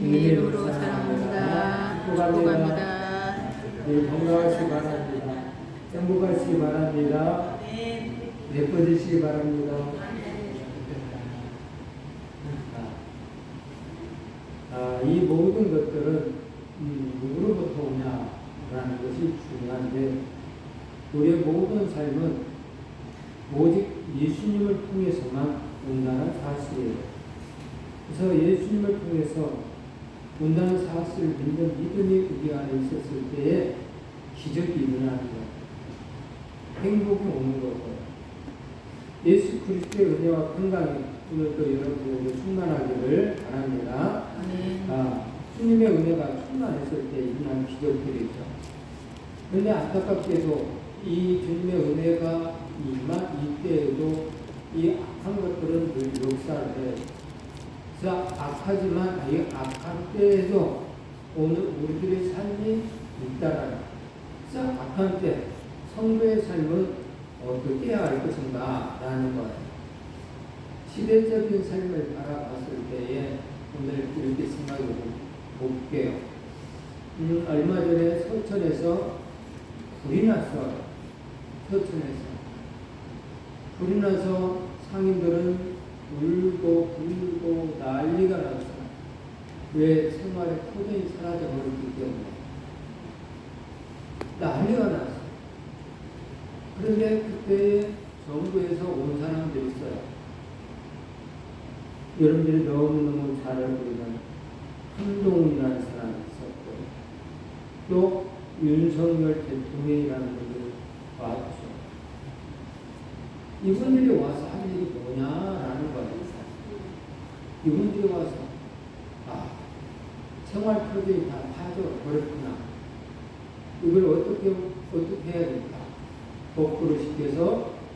주님의 이름으로 사랑합니다. 축복합니다. 늘 건강하시기 바랍니다. 행복하시기 바랍니다. 예뻐지시기 바랍니다. 이 모든 것들은 누구로부터 오냐라는 것이 중요한데, 우리의 모든 삶은 오직 예수님을 통해서만 온다는 사실이에요. 그래서 예수님을 통해서 온다는 사실을 믿는 믿음이 우리 안에 있었을 때에 기적이 일어나는 거예요. 행복이 오는 거고요. 예수 그리스도의 은혜와 건강이 오늘도 여러분에게 충만하기를 바랍니다. 주님의 은혜가 충만했을 때 일어난 기적들이죠. 그런데 안타깝게도 이 주님의 은혜가 임한 이때에도 이 악한 것들은 늘 역사를 해요. 그래서 악하지만 이 악한 때에도 오늘 우리들의 삶이 있다라는, 그래서 악한 때 성도의 삶은 어떻게 해야 할 것인가 라는 거예요. 시대적인 삶을 바라봤을 때에 오늘 이렇게 생각해 볼게요. 얼마 전에 서천에서 불이 났어요. 서천에서 불이 나서 상인들은 울고 불고 난리가 났어요. 왜? 생활의 토종이 사라져버렸기 때문에 난리가 났어요. 그런데 그때 정부에서 온 사람들이 있어요. 여러분들이 너무너무 잘 알고 있는 한동훈이라는 사람이 있었고, 또 윤석열 대통령이라는 분들이 왔죠. 이분들이 와서 한 일이 뭐냐라는 거예요. 이분들이 와서 생활 표정이 다 빠져버렸구나. 이걸 어떻게 해야 될까? 거꾸로 시켜서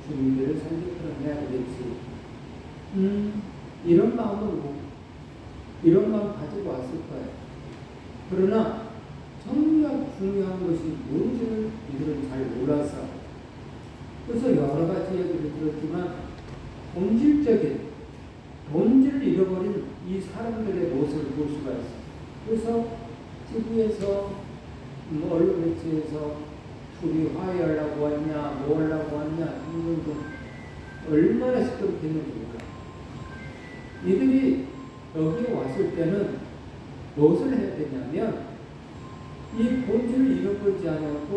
주민들을 산적처럼 해야 되겠지. 이런 마음 가지고 왔을 거예요. 그러나 정작 중요한 것이 뭔지를 이들은 잘 몰라서, 그래서 여러 가지 얘기를 들었지만 본질을 잃어버린 이 사람들의 모습을 볼 수가 있어요. 그래서 TV에서 언론 매체에서 둘이 화해하려고 왔냐, 뭐 하려고 왔냐, 등등등 얼마나 시끄럽겠는지 몰라요. 이들이 여기 왔을 때는 무엇을 해야 되냐면, 이 본질을 잃어버리지 않고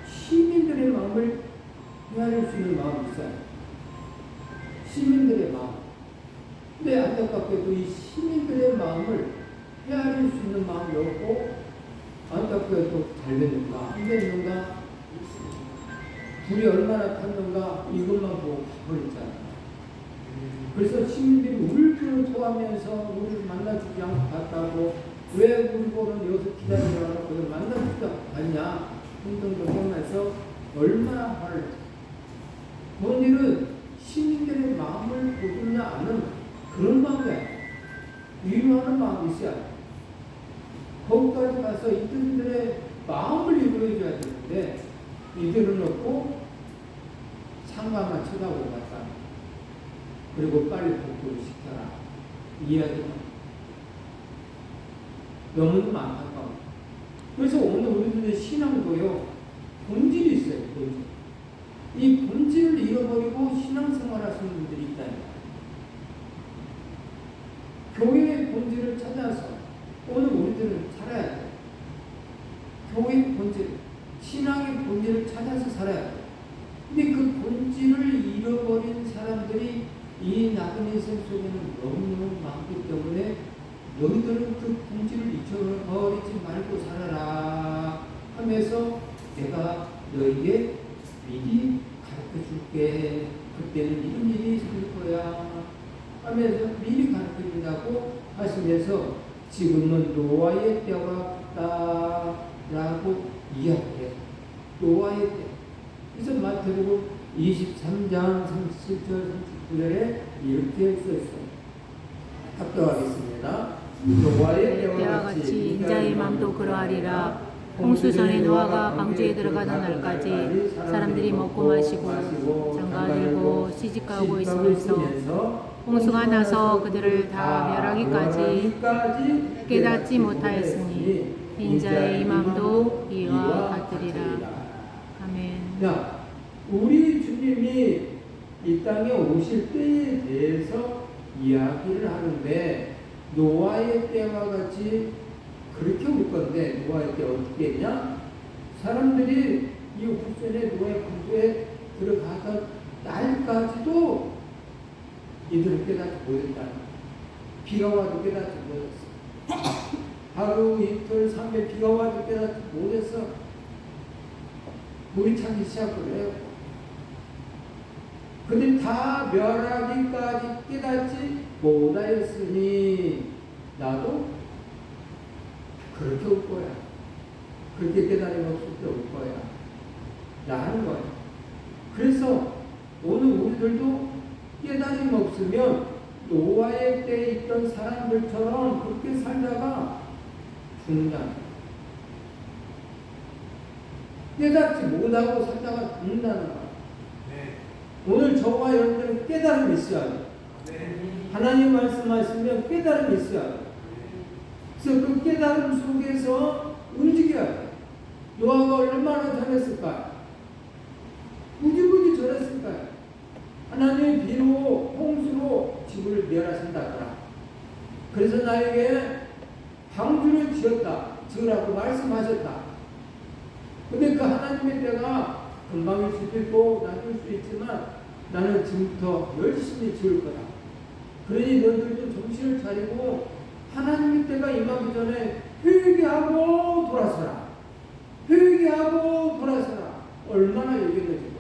시민들의 마음을 헤아릴 수 있는 마음이 있어요. 시민들의 마음. 근데 안타깝게도 이 시민들의 마음을 헤아릴 수 있는 마음이 없고, 안타깝게도 잘 됐는가, 안 됐는가, 불이 얼마나 탔는가, 이것만 보고 가버렸잖아요. 그래서 시민들이 울기를 토하면서 우리를 만나주지 않고 갔다고, 왜 우리 보는 여기서 기다리려고 여기 만나주지 않냐, 등등등 하면서 얼마나 화를 냈어요. 본인은 시민들의 마음을 보느냐 않는 그런 마음이에요. 위로하는 마음이 있어야 돼요. 거기까지 가서 이들의 마음을 위로해줘야 되는데, 이들은 없고 상관만 쳐다보고 갔다. 그리고 빨리 복구를 시켜라. 이야기는 너무너무 안타까워. 그래서 오늘 우리들의 신앙도요, 본질이 있어요. 본질. 이 본질을 잃어버리고 신앙생활 하시는 분들이 있다. 교회의 본질을 찾아서 오늘 우리들은 살아야 돼요. 교회의 본질, 신앙의 본질을 찾아서 살아야 돼요. 근데 그 본질을 잃어버린 사람들이 이 나그네 인생 속에는 너무너무 많기 때문에, 너희들은 그 본질을 잊어버리지 말고 살아라 하면서 내가 너에게 미리 가르쳐 줄게. 그때는 이런 일이 생길 거야 하면서 미리 가르쳐 준다고 하시면서, 지금은 노아의 때가 왔다라고 이야기해요. 노아의 때. 그래서 마태복음 23장 37절 39절에 이렇게 써 있어요. 합독하겠습니다. 노아의 때와 같이 인자의 마음도 그러하리라. 홍수전에 노아가 방주에 들어가던 날까지 사람들이 먹고 마시고 장가 들고 시집가고 있으면서 홍수가 나서 그들을 다 멸하기까지 깨닫지 못하였으니 인자의 임함도 이와 같으리라. 아멘. 자, 우리 주님이 이 땅에 오실 때에 대해서 이야기를 하는데 노아의 때와 같이 그렇게 올 건데 노아의 때 어떻게 했냐? 사람들이 이 후손의 노아의 군주에 들어가던 날까지도 이들을 깨닫지 못했다. 비가 와도 깨닫지 못했어. 하루 이틀 3일 비가 와도 깨닫지 못했어. 물이 차기 시작을 해요. 근데 다 멸하기까지 깨닫지 못하였으니 나도 그렇게 올 거야. 그렇게 깨달음 없을 때 올 거야. 라는 거야. 그래서 오늘 우리들도 깨달음 없으면 노아의 때에 있던 사람들처럼 그렇게 살다가 죽는다. 깨닫지 못하고 살다가 죽는다는 거야. 오늘 저와 여러분들은 깨달음이 있어야 돼. 하나님 말씀하시면 깨달음이 있어야 돼. 그래서 그 깨달음 속에서 움직여야 돼. 노아가 얼마나 전했을까요? 무지무지 전했을까요? 하나님이 비로 홍수로 지구를 멸하신다더라. 그래서 나에게 방주를 지으라고 말씀하셨다. 근데 그 하나님의 때가 금방일 수도 있고 낮을 수 있지만 나는 지금부터 열심히 지을 거다. 그러니 너희들도 정신을 차리고 하나님의 때가 임하기 전에 회개하고 돌아서라. 회개하고 돌아서라. 얼마나 얘기해지고.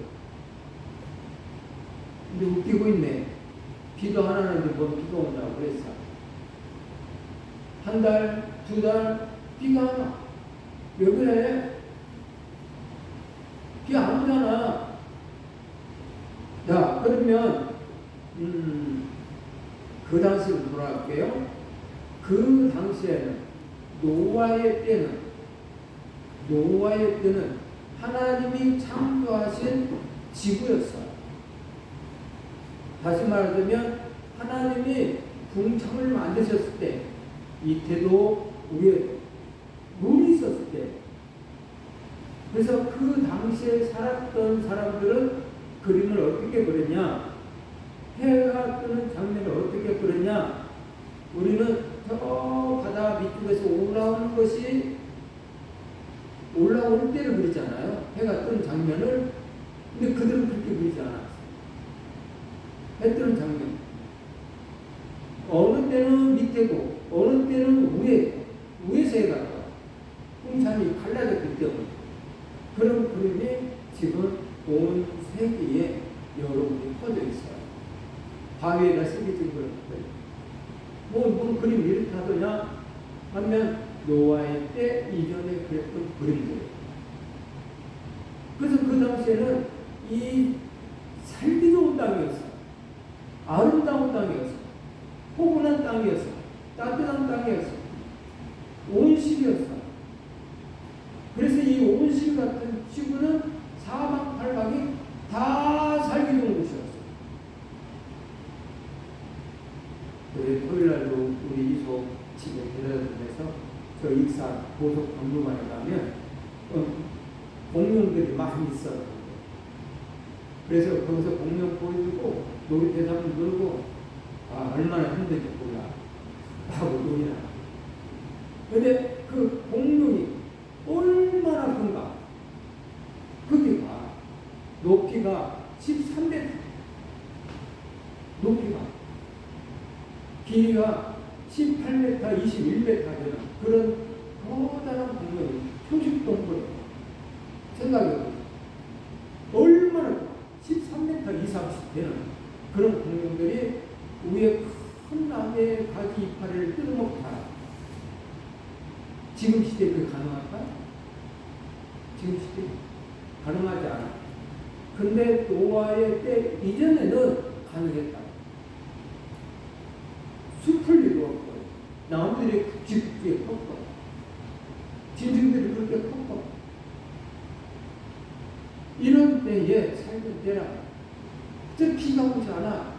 근데 웃기고 있네. 비도 안 하는데 뭔 비가 온다고 그랬어. 한 달, 두 달 비가 안 와. 왜 그래? 비 안 오잖아. 자, 그러면 그 당시로 돌아갈게요. 그 당시에는 노아의 때는 하나님이 창조하신 지구였어요. 다시 말하자면 하나님이 궁창을 만드셨을 때 밑에도 위에 물이 있었을 때, 그래서 그 당시에 살았던 사람들은 그림을 어떻게 그렸냐? 해가 뜨는 장면을 어떻게 그렸냐? 우리는 저 바다 밑쪽에서 올라오는 것이 올라올 때를 그리잖아요. 해가 뜨는 장면을. 근데 그들은 그렇게 그리지 않았어요. 해 뜨는 장면. 어느 때는 밑에고 어느 때는 위에서 해가 떠요. 홍산이 갈라졌기 때문에. 그런 그림이 지금 온 세계에 여러분이 퍼져 있어요. 바위에다 새겨진 그런 그림. 뭔 그림이 이렇게 하더냐 하면 노아의 때 이전에 그랬던 그림들. 그래서 그 당시에는 이 살기 좋은 땅이었어요. 아름다운 땅이었어요. 포근한 땅이었어요. 따뜻한 땅이었어요. 온실이었어요. 그래서 이 온실 같은 지구는 사방팔방이 다 살기 좋은 곳이었어요. 우리 토요일날도 우리 이소 집에 데려다주면서 저 익산 고속 박물관에 가면 공룡들이 많이 있어요. 그래서 거기서 공룡 보여주고 놀이터 한번 놀고 얼마나 힘든지 몰라 하고 놀이나. 근데 그 공룡이 얼마나 큰가? 크기가 높이가 13m, 높이가 길이가 18m, 21m 되는 그런 커다란 공룡이 표식동물이에요. 생각해보세요. 얼마나 13m 이상 되는 그런 공룡들이 위에 큰 나무의 가지 이파리를 뜯어먹다. 지금 시대에 그게 가능할까? 지금 시대에 가능하지 않아. 근데 노아의 때 이전에는 가능했다. 숲을 이루었고 나무들이 굵직굵게 컸고 짐승들이 그렇게 컸고 이런 때에 살던 때라 비가 오지 않아.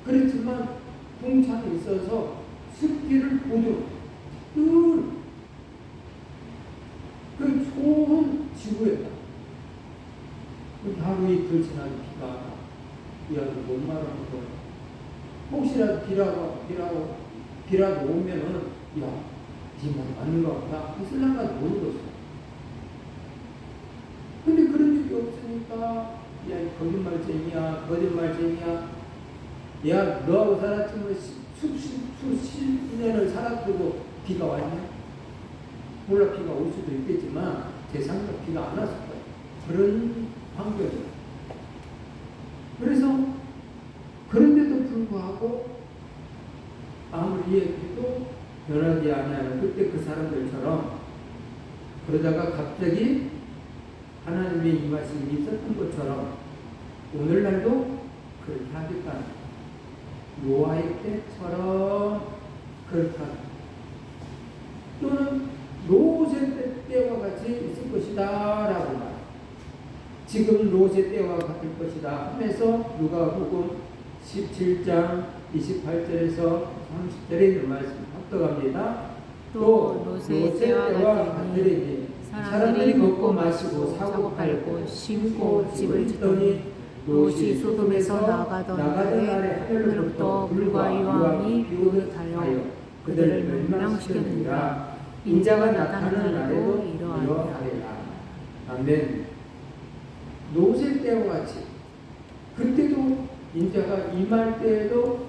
그렇지만 풍참이 있어서 습기를 보존, 늘 그 좋은 지구에다 하루에 걸치는 비가 이하도 못 말하는 거예요. 혹시라도 비라도 오면은 야, 비만 맞는가 보다 했을랑가도 모르겠어. 근데 그런 일이 없으니까 야, 거짓말쟁이야. 야, 너하고 살았지만 수십 년을 살았고 비가 왔냐? 몰라, 비가 올 수도 있겠지만 세상에 비가 안 왔을 거야. 그런 환경이야. 그래서 그런데도 불구하고 아무리 얘기해도 변하지 않아요. 그때 그 사람들처럼 그러다가 갑자기 하나님의 임하심이 있었던 것처럼 오늘날도 그렇게 하겠다는 노아의 때처럼 그렇다. 또는 롯의 때와 같이 있을 것이다 라고 말해요. 지금 롯의 때와 같을 것이다 하면서 누가복음 17장 28절에서 30절에 있는 말씀 합독합니다. 또 롯의 때와 같으리니 사람들이 먹고 마시고 사고 팔고 심고 집을 짓더니 롯이 소돔에서 나가던 날에 하늘로부터 불과 유황이 비오듯하여 그들을 멸망시켰느니라. 인자가 나타나는 날에도 이러하리라. 아멘. 롯의 때와 같이 그때도 인자가 임할 때에도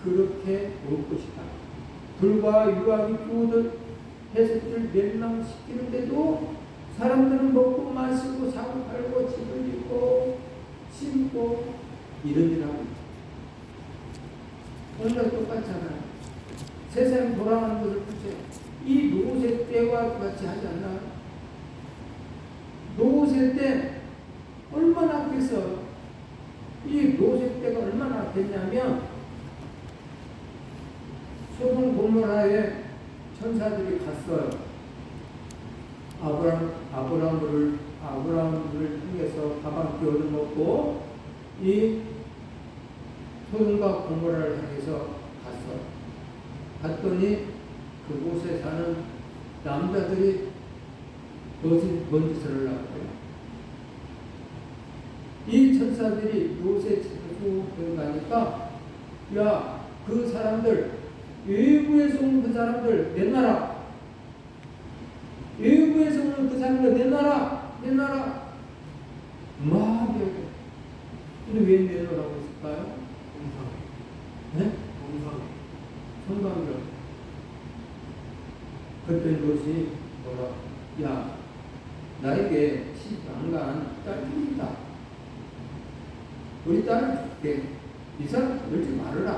그렇게 올 것이다. 불과 유황이 비오듯 해석들 멸망시키는데도 사람들은 먹고 마시고 사고 팔고 집을 짓고 심고 이런 일 하고 오늘 똑같잖아요. 세상 돌아가는 것을 보세요. 이 롯의 때와 같이 하지 않나요? 롯의 때 얼마나 아꼈어. 이 롯의 때가 얼마나 아꼈냐면 소돔 고모라에 천사들이 갔어요. 아브라함을 통해서 가방끼 얻어먹고 이 소돔과 고모라를 향해서 갔어요. 갔더니 그곳에 사는 남자들이 뭔 짓을 하려고 해요. 이 천사들이 롯의 집으로 가니까 야, 그 사람들 외부에서 온 그 사람들 내놔라. 외부에서 오는 그 사람들 내놔라. 마음이 근데 왜 내놓으라고 했을까요? 네? 성광이요. 그랬더니 롯이 뭐라? 야, 나에게 시집안간 딸이 있다. 우리 딸을 줄게. 이 사람 놀지 말아라.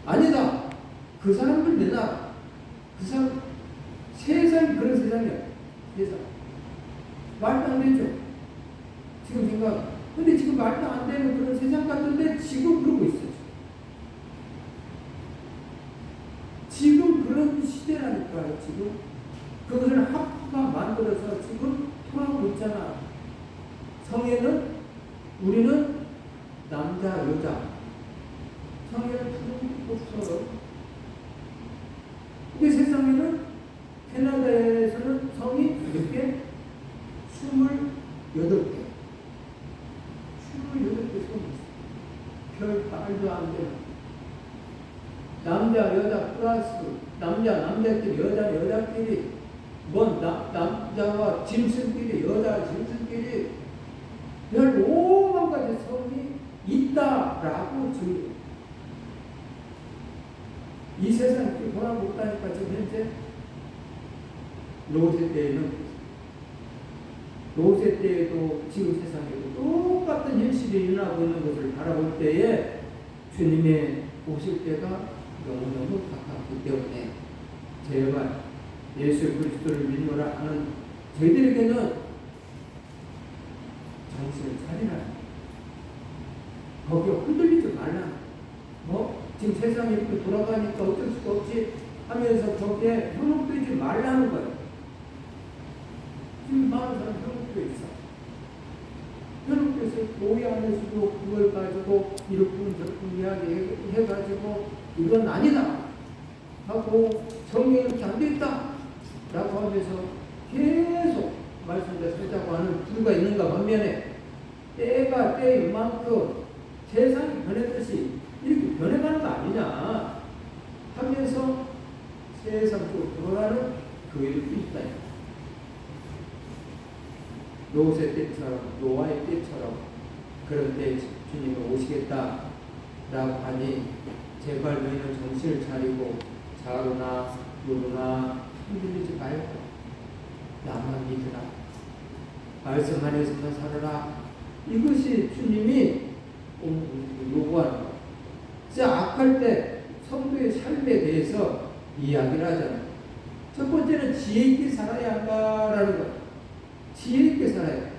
아니다. 그 사람들 내놔. 그 사람 세상이 그런 세상이야. 세상 말도 안 되죠. 지금 생각. 근데 지금 말도 안 되는 그런 세상 같은데 지금 그러고 있어요. 지금 그런 시대라니까요. 지금 그것을 학부가 만들어서 지금 통하고 있잖아. 성에는 우리는 남자 여자 성에는 푸른 없어요. 근데 세상에는 캐나다에서는 성이 몇 개? 28개. 28개 성이 있어. 별 말도 안 되는. 남자 여자 플러스 남자끼리 여자끼리 남자와 짐승끼리 여자 짐승끼리 별 5만 가지 성이 있다라고 증거. 이 세상에 돌아보고 있다니까 지금 현재 롯의 때에는 롯의 때에도 지금 세상에도 똑같은 현실이 일어나고 있는 것을 바라볼 때에 주님의 오실 때가 너무너무 가깝기 때문에 제발 예수 그리스도를 믿노라 하는 저희들에게는 정신을 차리라. 거기에 흔들리지 말라. 지금 세상이 이렇게 돌아가니까 어쩔 수가 없지 하면서 거기에 현혹되지 말라는 거예요. 지금 많은 사람 현혹되어 있어. 현혹돼서 교회 안에서도 그걸 가지고 이렇군 저렇군 이야기 해가지고 이건 아니다 하고 성경에 이렇게 안 돼 있다 라고 하면서 계속 말씀을 살자고 하는 부류가 있는가 반면에 때가 때인 만큼 세상이 변했듯이 이렇게 변해가는 거 아니냐 하면서 세상 속으로 돌아가는 교회도 있다. 노세 때처럼 노아의 때처럼 그런 때 주님이 오시겠다 라고 하니 제발 너희는 정신을 차리고 자루나 요루나 흔들리지 말고 나만 믿으라 말씀 안에서만 살아라 이것이 주님이 요구하는 거예요. 진짜 악할 때 성도의 삶에 대해서 이야기를 하잖아요. 첫 번째는 지혜 있게 살아야 한다라는 거예요. 지혜 있게 살아야 돼.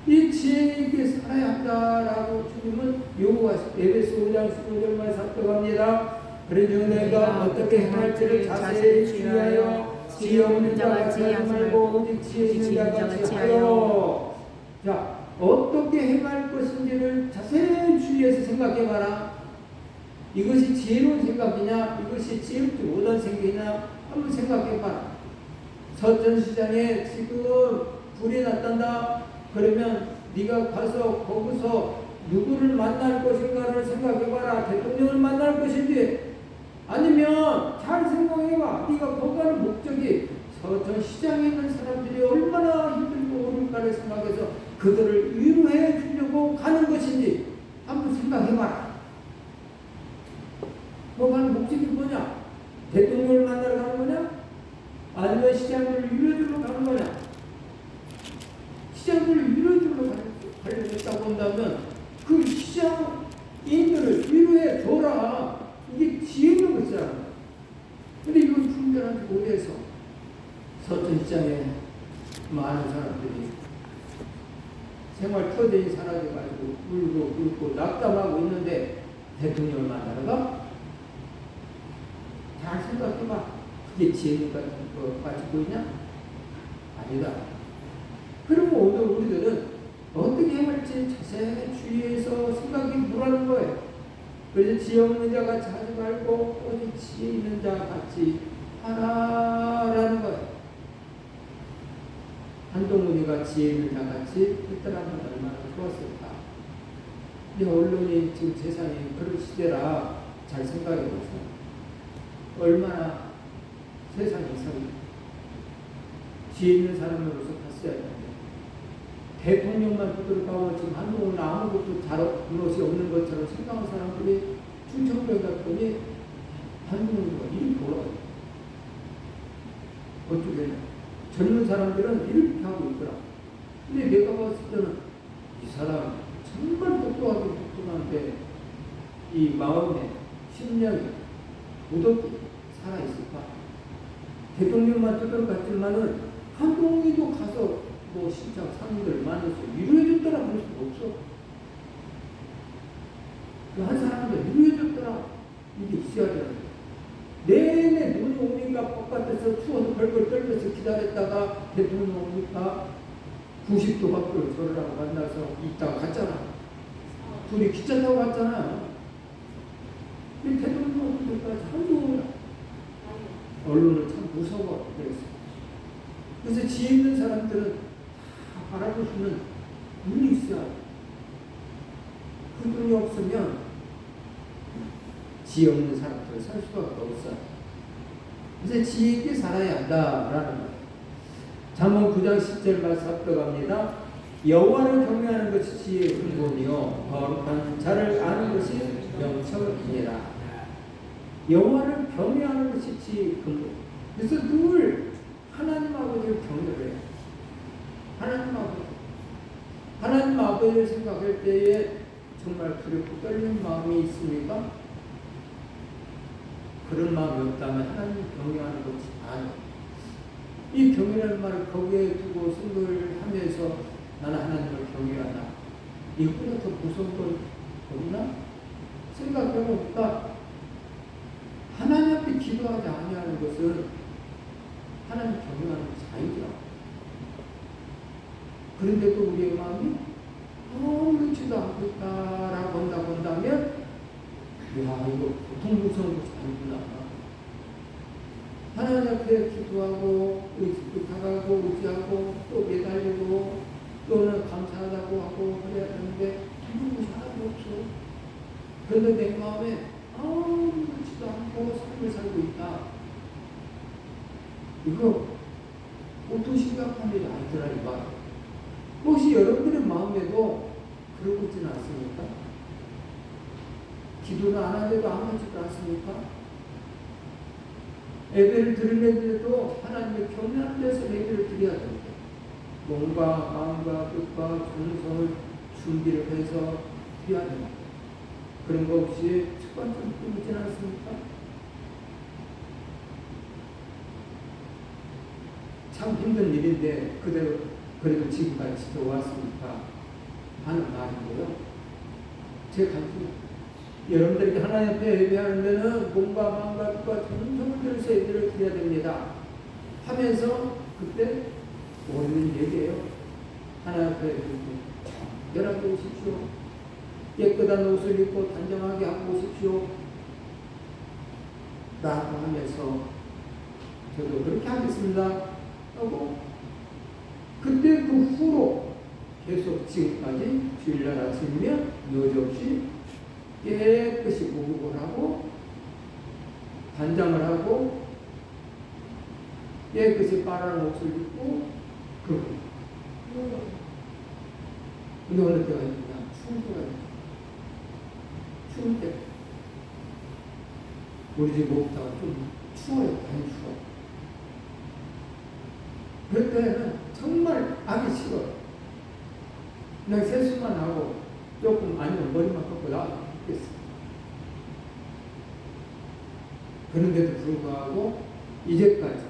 이 지혜 있게 살아야 한다라고 주님은 요구하시고 에베소 5장 15절만 삽득합니다. 그러므로 내가 어떻게 행할지를 자세히 주의하여 지혜 없는 자 같이 하지 말고 오직 지혜 있는 자 같이 하여. 자, 어떻게 행할 것인지를 자세히 주의해서 생각해봐라. 이것이 지혜로운 생각이냐 이것이 지혜롭지 못한 생각이냐 한번 생각해봐라. 서천시장에 지금 불이 났단다. 그러면 네가 가서 거기서 누구를 만날 것인가를 생각해봐라. 대통령을 만날 것인지 아니면 잘 생각해봐. 네가 거기 가는 목적이 서천시장에 있는 사람들이 얼마나 힘들고 어려울까를 생각해서 그들을 위로해 주려고 가는 것인지 한번 생각해봐라. 거 가는 목적이 뭐냐? 대통령을 만나러 가는 거냐? 아니면 시장들을 위로해주러 가는 거냐? 시장들을 위로해주러 가려고 했다고 한다면 그 시장인들을 위로해 줘라. 이게 지혜 있는 것이잖아. 근데 이건 분별하지 못해서 서천시장에 많은 사람들이 생활 터전이 사라져가지고 울고 굶고 낙담하고 있는데 대통령을 만나러 가? 잘 생각해봐. 그게 지혜가 가지고 있냐? 아니다. 그러면 오늘 우리들은 어떻게 행할지 자세히 주의해서 생각이 물하는 거예요. 그래서 지혜 없는 자 같이 하지 말고 오직 지혜 있는 자 같이 하라라는 거예요. 한동훈이가 지혜 있는 자 같이 했더라면 얼마나 좋았을까. 근데 언론이 지금 세상에 그런 시대라 잘 생각해 보세요. 얼마나 세상에 이상해. 지혜 있는 사람으로서 봤어야 되는데 대통령만 붙들어가고 지금 한동훈은 아무것도 잘할 것이 없는 것처럼 생각하는 사람들이 충청도에 갔더니 한동훈이가 이렇게 돌아가요. 그쪽에는 젊은 사람들은 이렇게 하고 있더라. 근데 내가 봤을 때는 이 사람 정말 똑똑하게 똑똑한데 이 마음에 심령이 무덥게 살아있을까? 대통령만 뜯어갔지만은 한동훈이도 가서 뭐 신장 상인들 많아서 위로해줬더라 그럴 수가 없어. 그 한 사람도 위로해줬더라 이게 있어야 되는데 내내 눈이 오니까 바깥에서 추워서 벌벌 떨면서 기다렸다가 대통령 오니까 90도 밖으로 저러라고 만나서 있다가 갔잖아. 둘이 기차 타고 갔잖아. 근데 대통령 오는 데까지 한동훈 언론은 참 무서워. 그래서 지혜 있는 사람들은 다 바라볼 수 있는 눈이 있어야 돼. 그 눈이 없으면 지혜 없는 사람들은 살 수가 없어. 그래서 지혜 있게 살아야 한다라는 거예요. 잠언 9장 10절 말씀 합독합니다. 여호와를 경외하는 것이 지혜의 근본이요 거룩한 자를 아는 것이 명철이니라. 여호와를 경외하는 것이 지혜의 근본. 그래서 늘 하나님 아버지를 경외해요. 하나님 아버지를 생각할 때에 정말 두렵고 떨리는 마음이 있습니까? 그런 마음이 없다면 하나님 경외하는 것이 아니에요. 이 경외라는 말을 거기에 두고 생각을 하면서 나는 하나님을 경외하나? 이거보다 더 무서운 건 없나? 생각해보니까 하나님 앞에 기도하지 아니하는 것은 하나님 경외하는 자유더라고요. 그런데도 우리의 마음이 아무렇지도 않고 있다라고 본다면, 야, 이거 보통 무서운 것이 아니구나. 하나님 앞에 기도하고, 부탁하고, 의지하고, 또 매달리고, 또는 감사하다고 하고 그래야 되는데, 그런 것이 하나도 없어. 그런데 내 마음에 아무렇지도 않고 삶을 살고 있다. 이거 보통 심각한 일이 아니더라, 이 말. 혹시 여러분들의 마음에도 그러고 있지는 않습니까? 기도를 안 하는데도 아무렇지도 않습니까? 예배를 드리는데도 하나님의 경외하는 데서 예배를 드려야 됩니다. 몸과 마음과 뜻과 정성을 준비를 해서 드려야 됩니다. 그런 거 없이 습관처럼 끊이지 않습니까? 참 힘든 일인데 그래도 지금까지 지켜왔으니까 하는 말인데요. 제 가슴 여러분들에게 하나님 앞에 예배하는 데는 몸과 마음과 뜻과 정성을 들여서 예배를 드려야 됩니다 하면서 그때 오래된 얘기예요. 하나님 앞에 열하게 오십시오. 깨끗한 옷을 입고 단정하게 하고 오십시오 라고 하면서 저도 그렇게 하겠습니다 하고, 그때 그 후로 계속 지금까지 주일날 아침이면 여지없이 깨끗이 목욕을 하고 단장을 하고 깨끗이 빨아놓은 옷을 입고 그러고. 근데 어느 때가 있냐? 추울 때가 있냐? 추울 때 우리 집 목욕탕은 좀 추워요. 많이 추워. 그럴 때는 정말 하기 싫어. 그냥 세수만 하고 조금 아니면 머리만 깎고 나겠어. 그런데도 불구하고 이제까지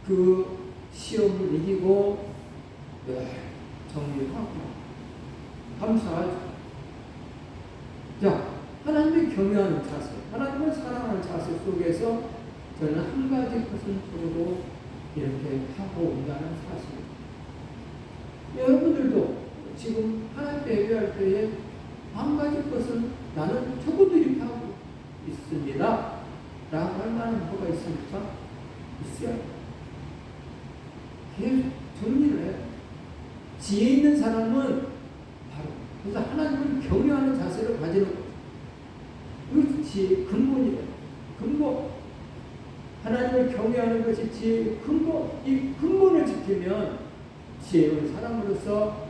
그 시험을 이기고 정리하고 감사하죠. 자, 하나님을 경외하는 자세, 하나님을 사랑하는 자세 속에서 저는 한 가지 것은 저도 이렇게 하고 온다는 사실. 여러분들도 지금 하나님 예배할 때에 한 가지 것은 나는 적어도 이렇게 하고 있습니다 라고 할 만한 뭐가 있습니까? 있어요. 계속 정리를 해요. 지혜 있는 사람은 바로 그래서 하나님을 경외하는 자세를 가지는 거죠. 그것이 지혜의 근본이에요. 근본. 하나님을 경외하는 것이 지혜의 근본. 이 근본을 지키면 지혜로운 사람으로서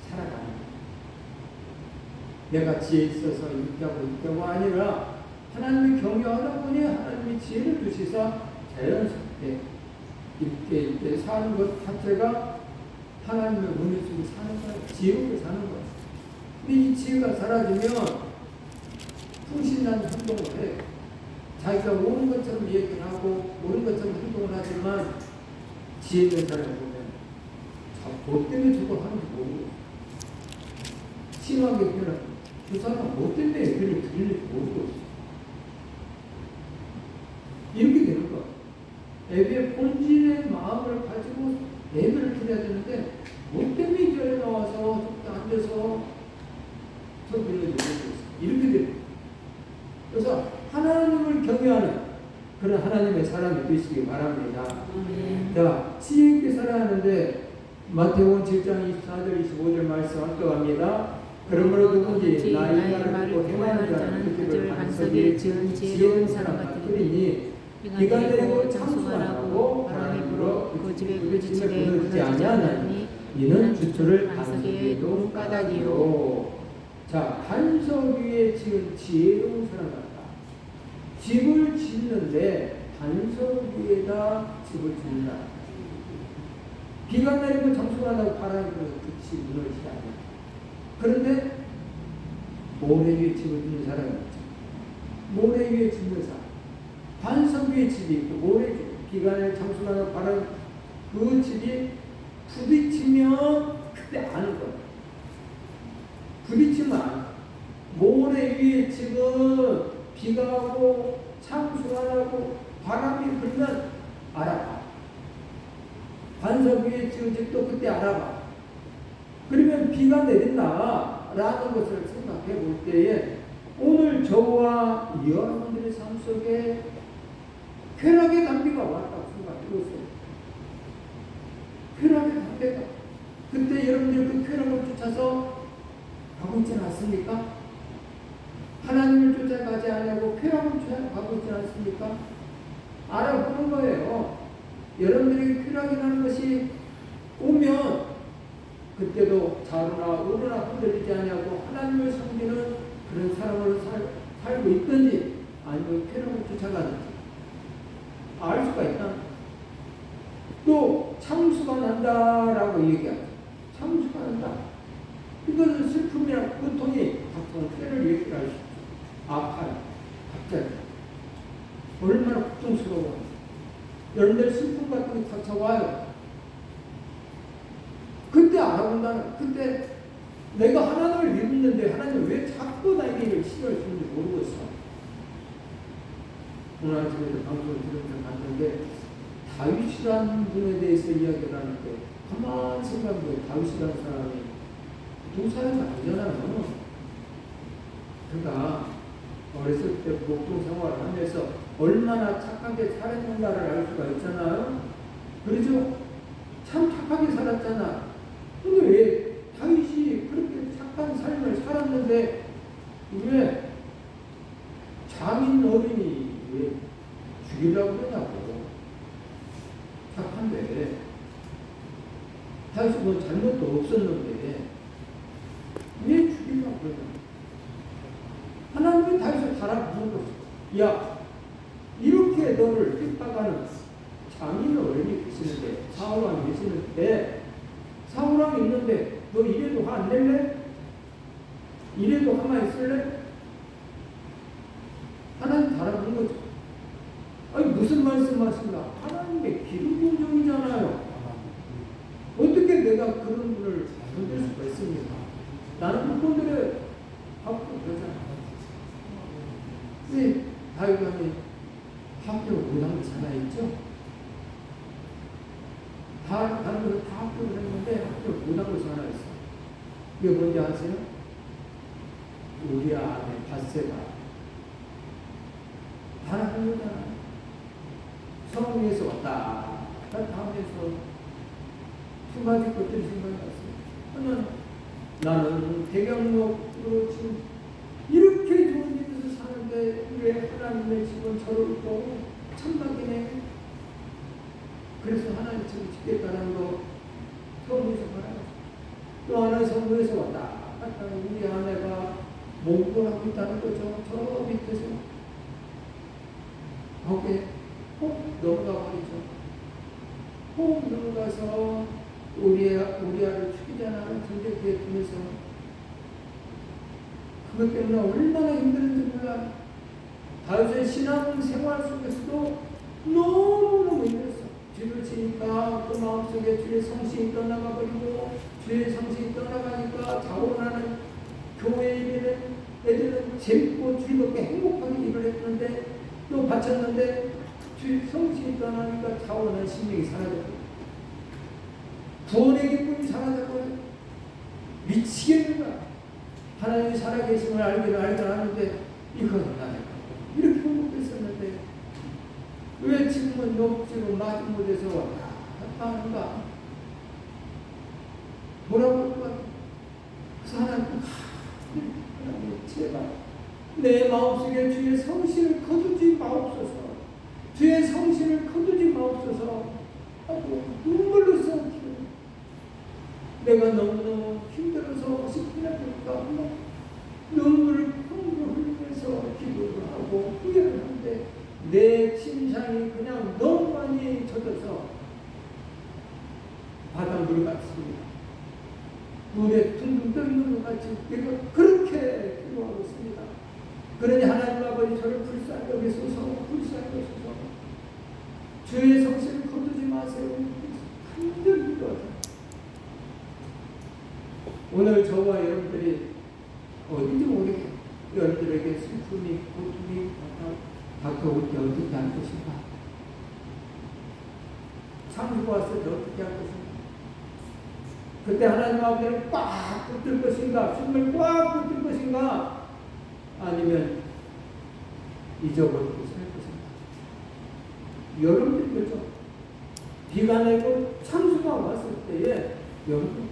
살아가는 거예요. 내가 지혜 있어서 이렇게 하고 아니라 하나님을 경외하다 보니 하나님이 지혜를 주시사 자연스럽게 이렇게 사는 것 자체가 하나님의 은혜 속에 사는 거예요. 지혜롭게 사는 거예요. 근데 이 지혜가 사라지면 풍신난 행동을 해. 자기가 옳은 것처럼 얘기를 하고 옳은 것처럼 행동을 하지만 지혜 있는 사람을 보면 뭐 때문에 저걸 하는지 모르고 심하게 표현하고 그 사람 뭐 때문에 예배를 드리는지 모르고 이렇게 되는 거야. 예배의 본질의 마음을 가지고 예배를 드려야 되는데 뭐 때문에 이 자리에 나와서 앉아서 성경을 읽고 이렇게 되는 거야. 그래서 하나님을 경외하는 그런 하나님의 사람이 되시기 바랍니다. 자, 지혜 있게 살아가는데 마태복음 7장 24절 25절 말씀 함께합니다. 그러므로 누구든지 나의 말을 듣고 행하는 자는 그들 반석에 지은 지혜로운 사람 같으니 비가 내리고 창수가 나고 바람이 불어 그 집에 무너지지 아니하나니 이는 주초를 반석에 놓은 까닭이요. 자, 반석 위에 지은 지혜로운 사람 같다. 집을 짓는데 반석 위에다 집을 짓는다. 비가 내리고 장수가 나고 바람이 불어서 그 집이 무너지지 않는다. 그런데 모래 위에 집을 짓는 사람이 있죠. 모래 위에 짓는 사람. 반석 위에 집이 있고 모래 위에 비가 내리고 장수가 나고 바람 그 집이 부딪히면 그때 아는 거예요. 부딪히면 아는 거예요. 모래 위에 집은 비가 오고 창수가 나고 바람이 불면 알아봐. 반석 위에 지은 집도 그때 알아봐. 그러면 비가 내린다라는 것을 생각해 볼 때에 오늘 저와 여러분들의 삶 속에 쾌락의 단비가 왔다고 생각해 보세요. 쾌락의 단비가. 그때 여러분들 그 쾌락을 쫓아서 가고 있지 않습니까? 하나님을 쫓아가지 않냐고 쾌락을 쫓아가고 있지 않습니까? 알아보는 거예요. 여러분들에게 쾌락이라는 것이 오면 그때도 자루나 우루나 흔들리지 않냐고 하나님을 섬기는 그런 사람으로 살고 있든지 아니면 쾌락을 쫓아가든지 알 수가 있다. 또 참수가 난다라고 얘기하죠. 참수가 난다. 이것은 슬픔이나 고통이 각종 때를 얘기할 수 있죠. 아파요. 갑자기. 얼마나 고통스러워. 여러분들 슬픔 같은 게 닥쳐와요. 그때 알아본다는, 그때 내가 하나님을 믿는데 하나님 왜 자꾸 나에게 이걸 시도할 수 있는지 모르고 있어. 오늘 아침에도 방송을 들으면서 봤는데 다윗이라는 분에 대해서 이야기를 하는데 가만 생각해보면 다윗이라는 사람이 도사는 아니잖아요. 그가 어렸을 때 목동 생활을 하면서 얼마나 착하게 살았는가를 알 수가 있잖아요. 그렇죠? 참 착하게 살았잖아. 근데 왜 다윗이 그렇게 착한 삶을 살았는데 왜 장인 어린이 왜 죽이려고 그러냐고. 착한데 다윗이 뭐 잘못도 없었는데 왜 죽이려고 그러냐. 하나님이 다윗을 달아부은 거죠. 야, 이렇게 너를 핍박하는 장인 어른이 계시는데, 사울왕이 계시는데, 사울왕이 있는데 너 이래도 화 안 낼래? 이래도 가만히 있을래? 하나님 달아부은 거죠. 아니 무슨 말씀하십니까? 하나님의 기름 공정이잖아요. 어떻게 내가 그런 분을 건들 수가 있습니까? 나는 그분들의 밥도 그러잖아. 근데 다윗왕이 학교 무당을 살아있죠? 다른 데서 다 합격을 했는데 학교 무당을 살아있어. 이게 뭔지 아세요? 우리 아내 밧세바 다른 거잖아. 성에서 왔다 갔다 하면서 두 가지 것들이 생각이 났어요. 나는 대경목으로 지금 이렇게 좋은 집에서 사는데 왜 하나님의 집은 저를 보고 천막이네. 그래서 하나님 집을 짓겠다는 거 성부에서 말하죠. 또 하나는 성부에서 왔다 갔다 우리 아내가 목욕을 하고 있다는 거죠. 저 밑에서 거기에 꼭 넘어가 버리죠. 꼭 넘어가서 우리 아를 죽이잖아. 근데 그에 두면서 그것 때문에 얼마나 힘들은지 몰라. 다윗의 신앙 생활 속에서도 너무너무 힘들었어. 죄를 지니까 그 마음속에 주의 성신이 떠나가 버리고 주의 성신이 떠나가니까 자원하는 교회에 있는 애들은 재밌고 즐겁게 행복하게 일을 했는데 또 바쳤는데 주의 성신이 떠나니까 자원한 심령이 사라졌고 구원의 기쁨이 사라졌고요. 미치겠는 거야. 하나님이 살아계심을 알긴 아는데 이건 나네. 이렇게 행복했었는데 왜 지금은 욕지로 맞은 곳에서 왔다 갔다 하는가? 뭐라고 할까? 그래서 하나님 제발 내 마음속에 주의 성신을 거두지 마옵소서. 주의 성신을 거두지 마옵소서 하고 눈물로써 내가 너무너무 힘들어서 시큰하니까 눈물을 펑펑 흘리면서 기도를 하고 후회를 하는데 내 심장이 그냥 너무 많이 젖어서 바닷물 같습니다. 물에 둥둥 떠 있는 것 같이 내가 그렇게 기도하고 있습니다. 그러니 하나님 아버지 저를 불쌍히 여기소서, 불쌍히 여기소서. 주의 성신을 거두지 마세요. 간절히 기도하자. 오늘 저와 여러분들이 어딘지 모르게 여러분들에게 슬픔이, 고통이 다가올 때 어떻게 할 것인가? 창조가 왔을 때 어떻게 할 것인가? 그때 하나님 아버지는 꽉 붙들 것인가? 숨을 꽉 붙들 것인가? 아니면 잊어버리고 살 것인가? 여러분들 그죠? 비가 내고 창수가 왔을 때에 여러분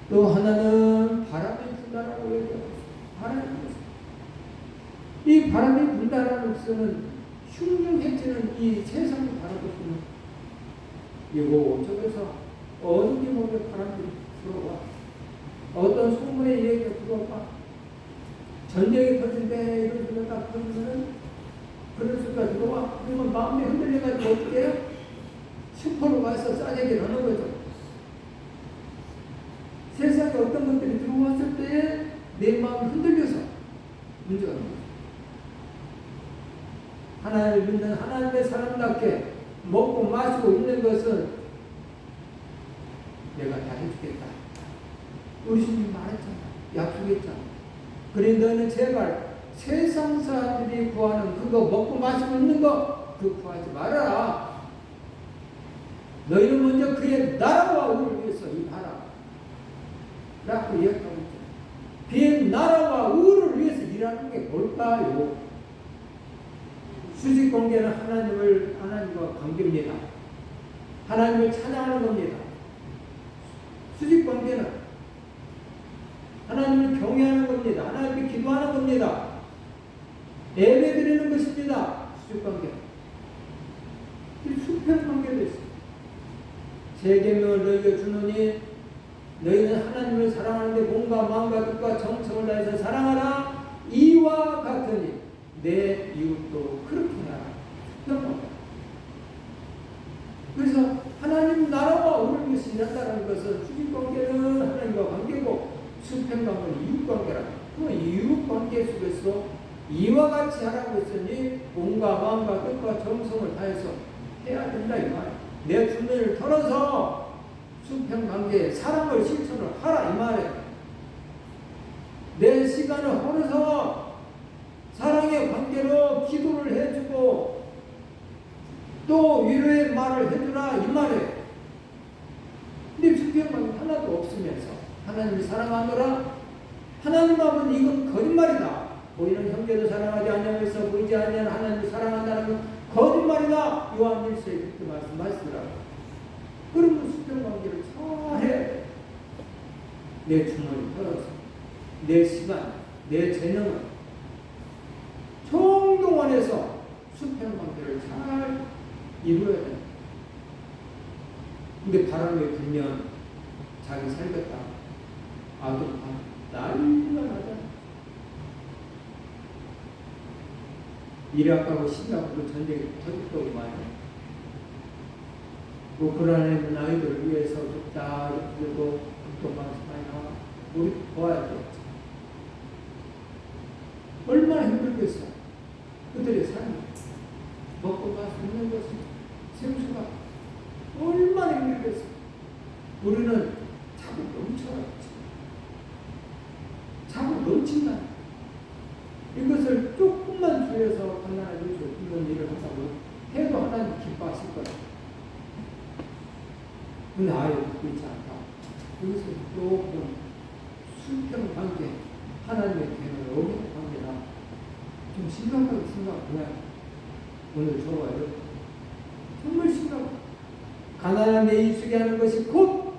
또 하나는 바람이 분다라고 얘기하고 있어요. 바람이 분다. 이 바람이 분다라는 것은 흉흉해지는 이 세상을 바라보시면 이거 저기서 어느 게 보면 바람들이 들어와. 어떤 소문의 얘기가 들어와. 전쟁이 터진대 이런 소리가 딱 터지면 그런 소리가 들어와. 그러면 마음이 흔들려가지고 어떻게 해요? 슈퍼로 가서 싸대기를 하는 거죠. 세상에 어떤 것들이 들어왔을 때에 내 마음이 흔들려서 문제가 있는 거죠. 하나님을 믿는 하나님의 사람답게 먹고 마시고 있는 것은 내가 다 해주겠다. 우리 주님 말했잖아. 약속했잖아. 그래 너는 제발 세상 사람들이 구하는 그거 먹고 마시고 있는 거 그거 구하지 말아라. 너희는 먼저 그의 나라와 의를 위해서 일하라. 라고 이야기하고 있죠. 그의 나라와 의를 위해서 일하는 게 뭘까요? 수직관계는 하나님과 관계입니다. 하나님을 찬양하는 겁니다. 수직관계는 하나님을 경외하는 겁니다. 하나님께 기도하는 겁니다. 예배드리는 것입니다. 수직관계. 수평관계도 있습니다. 세 계명을 너희가 주노니 너희는 하나님을 사랑하는데 몸과 마음과 뜻과 정성을 다해서 사랑하라. 이와 같으니 내 이웃도 그렇게 하라. 그래서 하나님 나라와 의를 위해서 일한다는 것은 수직관계는 하나님과 관계고 수평관계는 이웃관계라. 그 이웃관계 속에서 이와 같이 하라고 했으니 몸과 마음과 뜻과 정성을 다해서 해야 된다 이 말이야. 내 주변을 털어서 수평관계에 사랑을 실천을 하라 이 말이야. 내 시간을 헐어서 사랑의 관계로 기도를 해주고 또 위로의 말을 해주라 이 말이에요. 근데 수평관계 하나도 없으면서 하나님을 사랑하노라. 하나님 앞은 이건 거짓말이다. 보이는 형제도 사랑하지 아니하면서 보이지 아니하는 하나님을 사랑한다는 건 거짓말이다. 요한 1서에 그렇게 말씀하시더라고요. 그러면 수평관계를 잘 해야 돼. 내 주머니 털어서 내 시간, 내 재능을 총동원해서 수평관계를 잘 이루어야 돼. 근데 바람이 불면 자기 살겠다. 아들 난리가 나잖아. 이라크하고 시리아하고 전쟁이 터졌다고 말이야. 우크라이나 있는 아이들을 위해서 죽다 그리고 국토방송 많이 나와. 우리 도와야 돼. 얼마나 힘들겠어. 그들의 삶이 먹고 갈 수 있는 것은 생수가 얼마나 힘들겠어. 우리는 자꾸 넘쳐나지. 자꾸 넘친다. 이것을 조금만 주에서 하나님 이런 일을 한다고 해도 하나님 기뻐하실 거야. 근데 아예 그렇지 않다. 이것은 조금 수평관계, 하나님의 계획을 어기는 관계다. 좀 심각하게 생각해야 오늘 좋아요. 정말 심각해. 가난한 내 인숙이 하는 것이 곧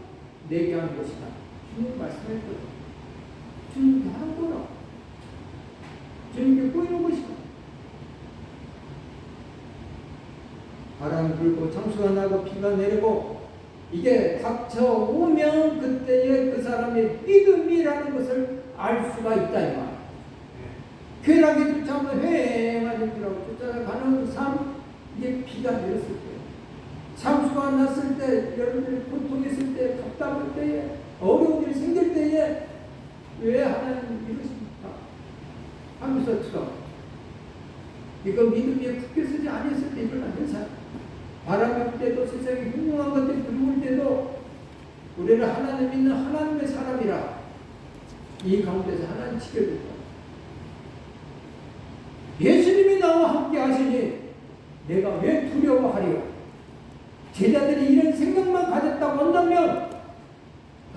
내게 하는 것이다. 주님 말씀했거든. 주님께 하는 거라. 주님께 보이는 것이다. 바람이 불고 창수가 나고 비가 내리고 이게 닥쳐오면 그때에 그 사람의 믿음이라는 것을 알 수가 있다 이 말. 쾌락에 쫓아오면 휑한 힘들하고 쫓아가는 삶, 이게 비가 내렸을 때, 창수가 났을 때, 여러분들이 고통했을 때, 답답할 때에, 어려운 일이 생길 때에 왜 하나님 이러십니까? 하면서 들어. 이거 믿음이 굳게 쓰지 아니했을 때 일어나는 삶. 바람이 불 때도 세상에 흉흉한 것들이 들어올 때도 우리는 하나님 믿는 하나님의 사람이라 이 가운데서 하나님 지켜줄 예수님이 나와 함께 하시니 내가 왜 두려워하리요? 제자들이 이런 생각만 가졌다고 한다면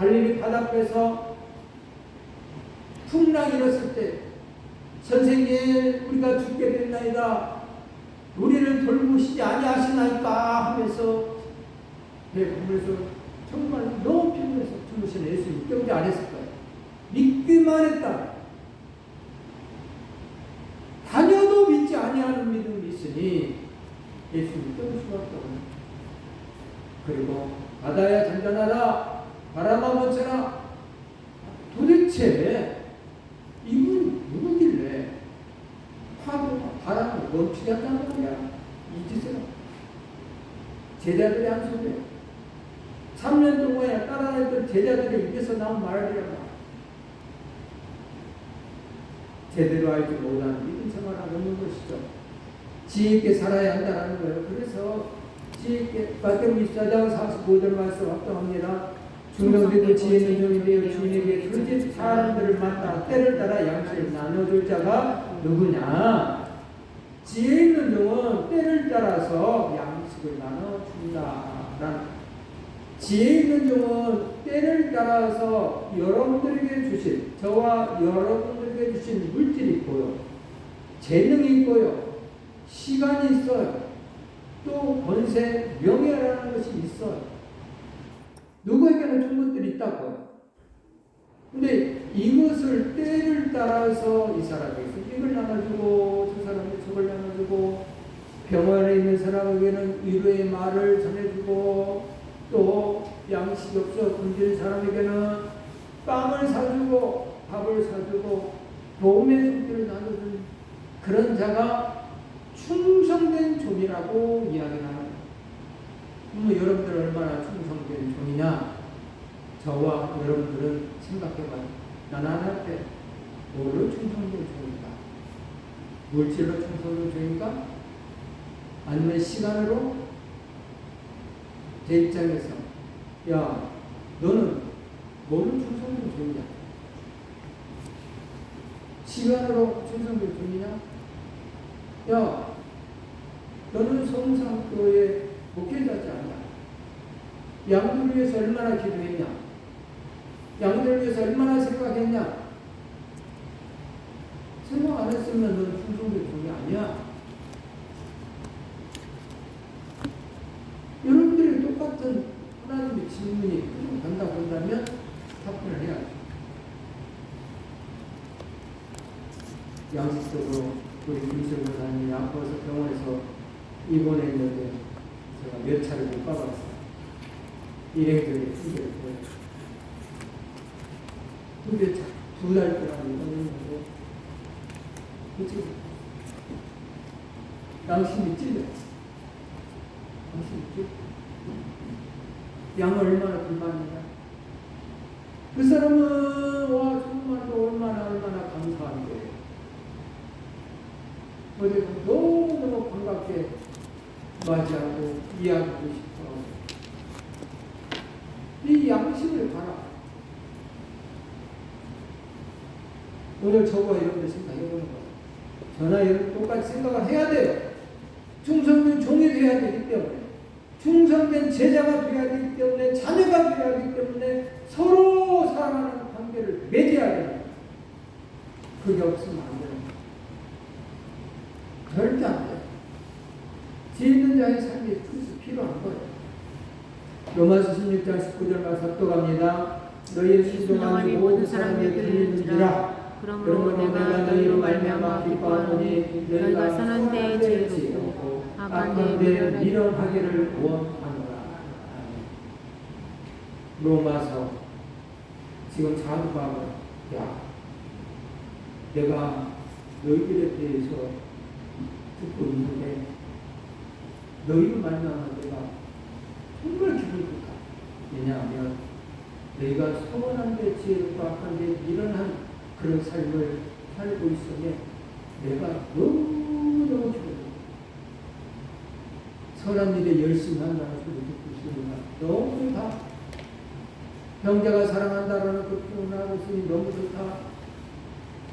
갈릴리 바닷가에서 풍랑이 일었을 때 선생님 우리가 죽게 됐나이다. 우리를 돌보시지 아니하시나이까 하면서 배고프면서 정말 너무 피곤해서 주무신 예수님 경제 안 했을 거예요. 믿기만 했다. 다녀도 믿지 아니하는 믿음이 있으니 예수님 떠날 수밖에 없는. 그리고 바다야 잔잔하라 바람아 멈춰라. 도대체 이분 누구길래 파도가 바람을 멈추게 한다는 거야. 이 짓을 제자들이 한 소리야. 3년 동안에 따라다녔던 제자들이 입에서 나온 말이야. 제대로 알지 못하는 믿음 생활하고 있는 것이죠. 지혜 있게 살아야 한다는 거예요. 그래서 지혜 있게 마태복음 24장 45절 말씀 합동합니다. 중성되고 지혜 있는 종이 되어 주인에게 그릇 사람들을 맡아 때를 따라 양식을 나눠줄 자가 누구냐? 지혜 있는 종은 때를 따라서 양식을 나눠준다. 지혜 있는 종은 때를 따라서 여러분들에게 주신, 저와 여러분들에게 주신 물질이 있고요, 재능이 있고요, 시간이 있어요, 또 권세, 명예라는 것이 있어요. 누구에게는 준 것들이 있다고요. 근데 이것을 때를 따라서 이 사람에게서 이걸 나눠주고 저 사람에게 저걸 나눠주고 병원에 있는 사람에게는 위로의 말을 전해주고 또 양식이 없어 굶주린 사람에게는 빵을 사주고 밥을 사주고 도움의 손길을 나눠주는 그런 자가 충성된 종이라고 이야기를 합니다. 여러분들 얼마나 충성된 종이냐? 저와 여러분들은 생각해봐요. 난 하나 때 뭘로 충성된 종인가? 물질로 충성된 종인가? 아니면 시간으로? 제 입장에서 야 너는 뭘로 충성된 종이냐? 시간으로 충성된 종이냐? 야 너는 성상교회 목회자지 않냐? 양들을 위해서 얼마나 기도했냐? 양들을 위해서 얼마나 생각했냐? 생각 안 했으면 너는 충성된 종이 아니야. 여러분들이 똑같은 하나님의 질문이 간다 본다면 답변을 해야죠. 양식적으로 우리 김철 교사님이 아파서 병원에서 입원했는데 제가 몇 차례 못 가봤어요. 일행적인 핑계를 보여요. 근데 2달 동안 입원했는데 그치? 양심이 찔려. 양심이 찔려. 양을 얼마나 불만이냐? 그 사람은 와 정말 또 얼마나 감사한 거예요. 어제 너무너무 반갑게 맞이하고 이야기하고 싶어. 이 양심을 봐라. 오늘 저거 여러분들 생각해보는 거예요. 저나 여러분 똑같이 생각을 해야 돼요. 충성된 종이 되어야 되기 때문에, 충성된 제자가 되어야 되기 때문에, 자녀가 되어야 되기 때문에 서로 사랑하는 관계를 맺어야 됩니다. 그게 없으면 안 됩니다. 절대 안 돼요. 지혜 있는 자의 삶이 필요한 거예요. 로마서 16장 19절 말씀 합독합니다. 너희의 순종한 모든 사람에게 들리는지라. 그러므로 내가 너희로 말미암아 기뻐하노니 너희가 선한 데에 지혜롭고 악한 데에 미련하기를 원하노라. 로마서 지금 사도바울은 야 내가 너희들에 대해서 듣고 있는데 너희로 말미암아 내가 정말 기분이 좋다. 왜냐하면 너희가 선한데 지혜롭고 악한데 미련한 그런 삶을 살고 있으면 내가 너무너무 기분이 선한 일에 열심히 한다는 소리 듣고 있으니까 너무 좋다. 형제가 사랑한다라는 그 표현을 하고 있으니 너무 좋다.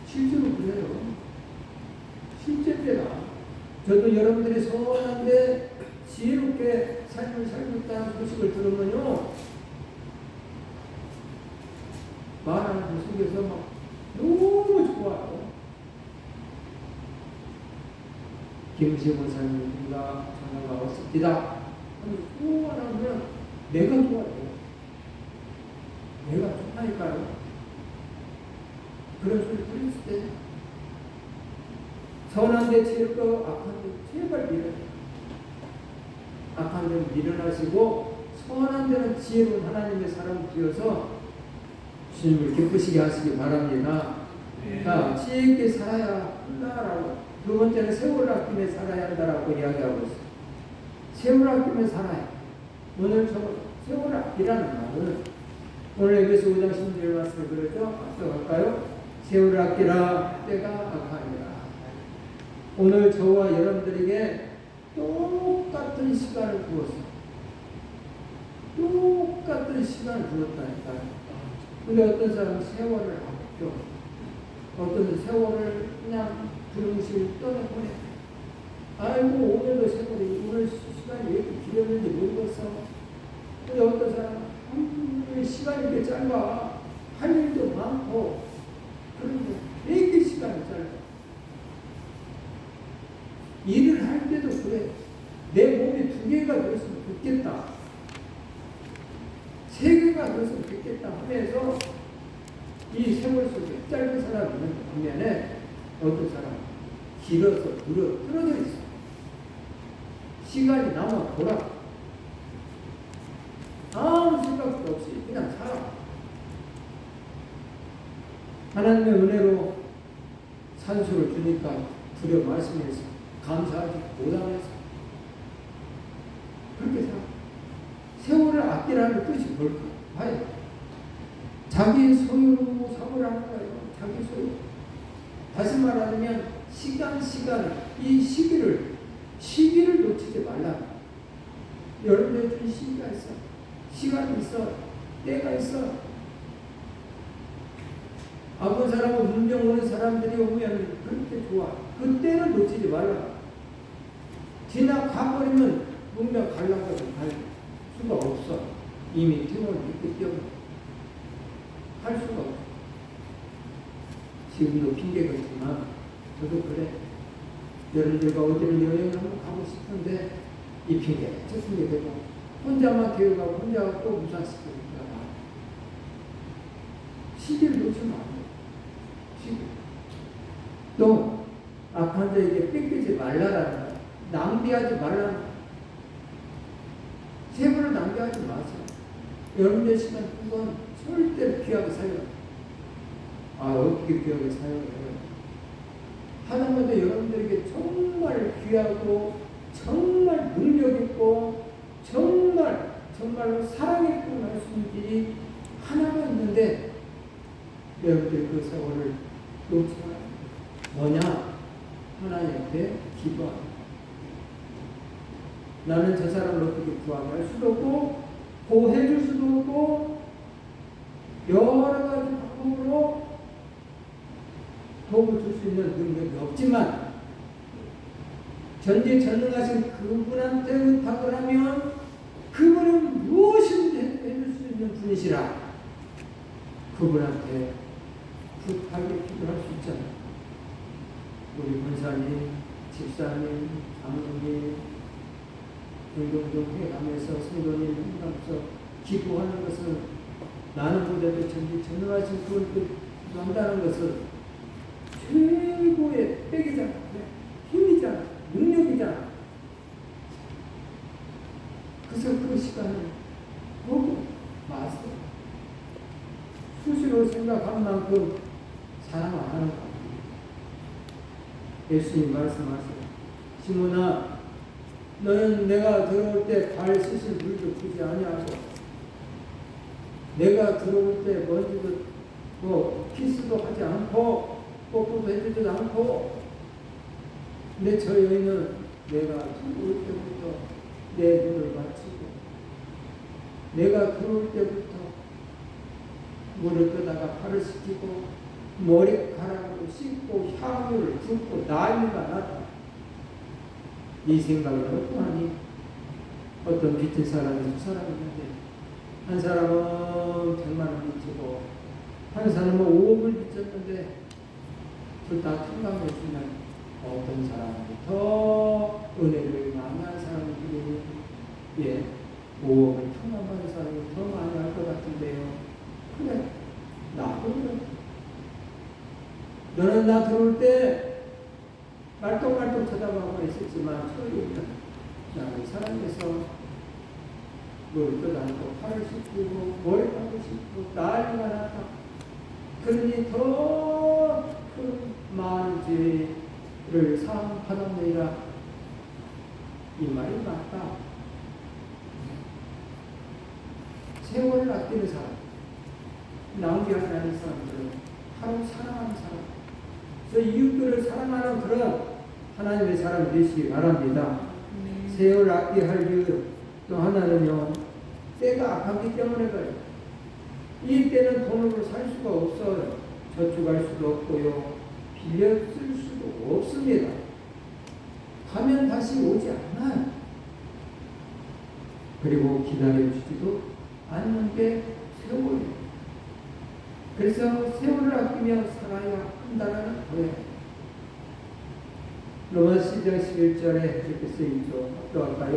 실제로 그래요. 실제입니다. 저도 여러분들이 선한데 지혜롭게 삶을 살고 있다는 소식을 들으면요 속에서 막 너무 좋아요. 김시고사님과 전화가 왔습니다. 소원하면 내가 좋아요. 내가 좋다니까요. 그런 소리 들렸을 때 선한 데 치를 거 악한 데 제발 밀어내. 악한 데는 밀어나시고 선한 데는 지혜로운 하나님의 사람을 지어서 주님을 기쁘시게 하시기 바랍니다. 네. 자, 지혜 있게 살아야 한다라고. 두 번째는 세월을 아끼며 살아야 한다라고 이야기하고 있어요. 세월을 아끼며 살아야. 오늘 저 세월을 아끼라는 말은 오늘 에베소 5장 16절 말씀에 그러죠. 앞서 갈까요? 세월을 아끼라 때가 악하니라. 오늘 저와 여러분들에게 똑같은 시간을 주었어요. 똑같은 시간을 주었다니까요. 근데 어떤 사람은 세월을 아껴. 어떤 세월을 그냥 두루뭉실 떠내보내. 아이고, 오늘도 세월이, 오늘 시간이 왜 이렇게 길었는지 모르겠어. 근데 어떤 사람은 시간이 이렇게 짧아. 할 일도 많고. 그런데 왜 이렇게 시간이 짧아? 일을 할 때도 그래. 내 몸에 2개가 되었으면 좋겠다. 3개가 되었으면 좋겠다 하면서 이 세월 속에 짧은 사람이 있는 반면에 어떤 사람은 길어서 틀어져 있어. 시간이 남아 돌아. 아무 생각도 없이 그냥 살아. 하나님의 은혜로 산소를 주니까 두려워하시면서 감사하지 못하면서 그렇게 살아. 세월을 아끼라는 뜻이 뭘까? 봐요. 자기 소유로 삼으라는 거예요. 자기 소유. 다시 말하면 시간 이 시기를 놓치지 말라. 여러분들 준 시기가 있어. 시간이 있어. 때가 있어. 아픈 사람은 문병 오는 사람들이 오면 그렇게 좋아. 그 때는 놓치지 말라. 지나가버리면 문병 가려고 갈 수가 없어. 이미 퇴원이 있기 때문에 할 수가 없어. 지금도 핑계가 있지만 저도 그래. 여러분들과 어디를 여행을 한번 가고 싶은데 이 핑계 저 핑계 되고 혼자만 데려가고 혼자 또 무산시키니까 시기를 놓치면 안 돼. 시기. 또 악한 자에게 뺏기지 말라라는 거야. 낭비하지 말라는 거야. 세월을 낭비하지 마세요. 여러분의 시간 그건 절대 귀하게 사용해요. 어떻게 귀하게 사용해요? 하나님도 여러분들에게 정말 귀하고 정말 능력있고 정말로 사랑있고 말씀들이 하나가 있는데 여러분들이 그 세월을 놓지 말아요. 뭐냐? 하나님께 기도하는. 나는 저 사람을 어떻게 구원할 수도 없고 보호해줄 수도 없고 여러 가지 방법으로 도움을 줄 수 있는 능력이 없지만 전지전능하신 그분한테 의탁을 하면 그분은 무엇이든지 해줄 수 있는 분이시라. 그분한테 부탁에 기도할 수 있잖아요. 우리 권사님, 집사님, 장로님 종종 해가면서 성도님 만나서 기도하는 것은 나는 보다도 전지전능하신 그분께 기도한다는 것은 최고의 백이잖아. 힘이잖아. 능력이잖아. 그래서 그 시간을 보고 마세요. 수시로 생각한 만큼 사랑 안 하는 거야. 예수님 말씀하세요. 시몬아, 너는 내가 들어올 때 발 씻을 물도 주지 아니하고 내가 들어올 때 먼지도 키스도 하지 않고 뽀뽀도 해주지도 않고 근데 저 여인은 내가 들어올 때부터 내 눈을 맞추고 내가 들어올 때부터 물을 떠다가 발을 씻기고 머리카락으로 씻고 향유를 붓고 난리가 났다. 이 생각을 어떠하니? 어떤 빚진 사람이 두 사람이 있는데 한 사람은 100만 원 빚지고 한 사람은 5억을 빚졌는데 둘 다 통감해주면 어떤 사람이 더 은혜를 많이 한 사람들이 5억을 통감하는 사람이 더 많이 할 것 같은데요. 그래, 나도 그래. 너는 나 들어올 때 말똥말똥 쳐다보고 있었지만 처음부터 나를 사랑해서 머리도 나고 팔을 씻고 머리카락을 씻고 난리가 났다. 그러니 더 큰 많은 죄를 사함받았느니라. 이 말이 맞다. 세월을 아끼는 사람, 낭비하지 않는 사람들은 하루 사랑하는 사람, 그래서 이웃들을 사랑하는 그런 하나님의 사람 되시기 바랍니다. 세월 아끼게 할 이유 또 하나는요, 때가 악하기 때문에 그래요. 이 때는 돈으로 살 수가 없어요. 저축할 수도 없고요, 빌려 쓸 수도 없습니다. 가면 다시 오지 않아요. 그리고 기다려주지도 않는 게 세월이에요. 그래서 세월을 아끼며 살아야 한다는 거예요. 로마서 10장 11절에 이렇게 쓰이죠. 어떠할까요?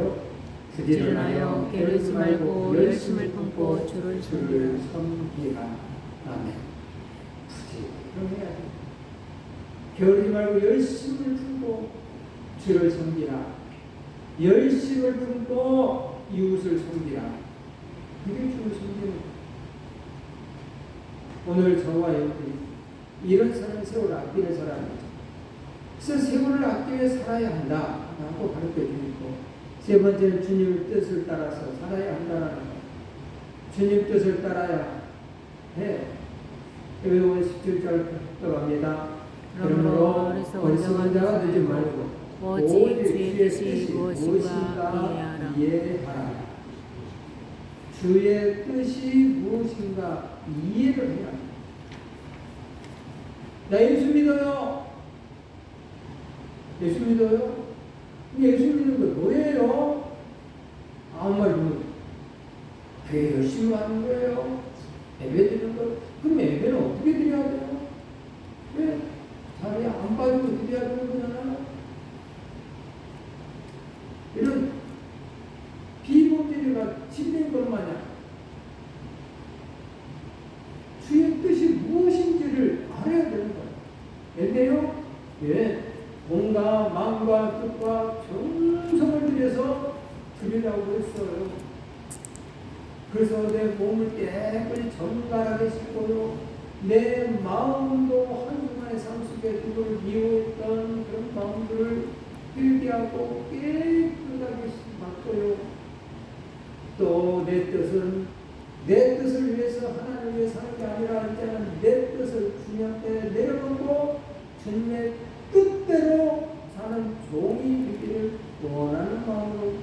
부지런하여 게으르지 말고 열심을 품고 주를 섬기라. 아멘. 부지런해야 돼. 게으르지 말고 열심을 품고 주를 섬기라. 열심을 품고 이웃을 섬기라. 그게 주를 섬기는 거예요. 오늘 저와 여러분이 이런 사람이 세월을 아끼는 사람이죠. 그래서 세월을 아끼며 살아야 한다라고 가르쳐 주고, 세 번째는 주님의 뜻을 따라서 살아야 한다는 거예요. 주님 뜻을 따라야 해. 에베소서 17절 들어갑니다. 그러므로 어리석은 자가 되지 말고 오직 주의 뜻이 무엇인가 이해하라. 주의 뜻이 무엇인가 이해를 해야 합니다. 나 예수 믿어요. 예수 믿어요? 예수 믿는 거 뭐예요? 아무 말 못해요. 되게 열심히 하는 거예요. 예배 드리는 거. 그럼 예배는 어떻게 드려야 돼요? 왜? 자리에 안 빠지고 드려야 되는 거잖아요. 이런 비범죄가 진린 것 마냥 주의 뜻이 무엇인지를 알아야 되는 거예요. 예배요? 예. 몸과 마음과 뜻과 정성을 들여서 드리라고 했어요. 그래서 내 몸을 깨끗이 정갈하게 씻고요, 내 마음도 한순간의 삶 속에 그걸 미워했던 그런 마음들을 필기하고 깨끗하게 바꿔요. 또 내 뜻은 내 뜻을 위해서 하나님을 위해 사는 게 아니라 이제는 내 뜻을 주님께 내려놓고 주님의 뜻대로 사는 종이 되기를 원하는 마음으로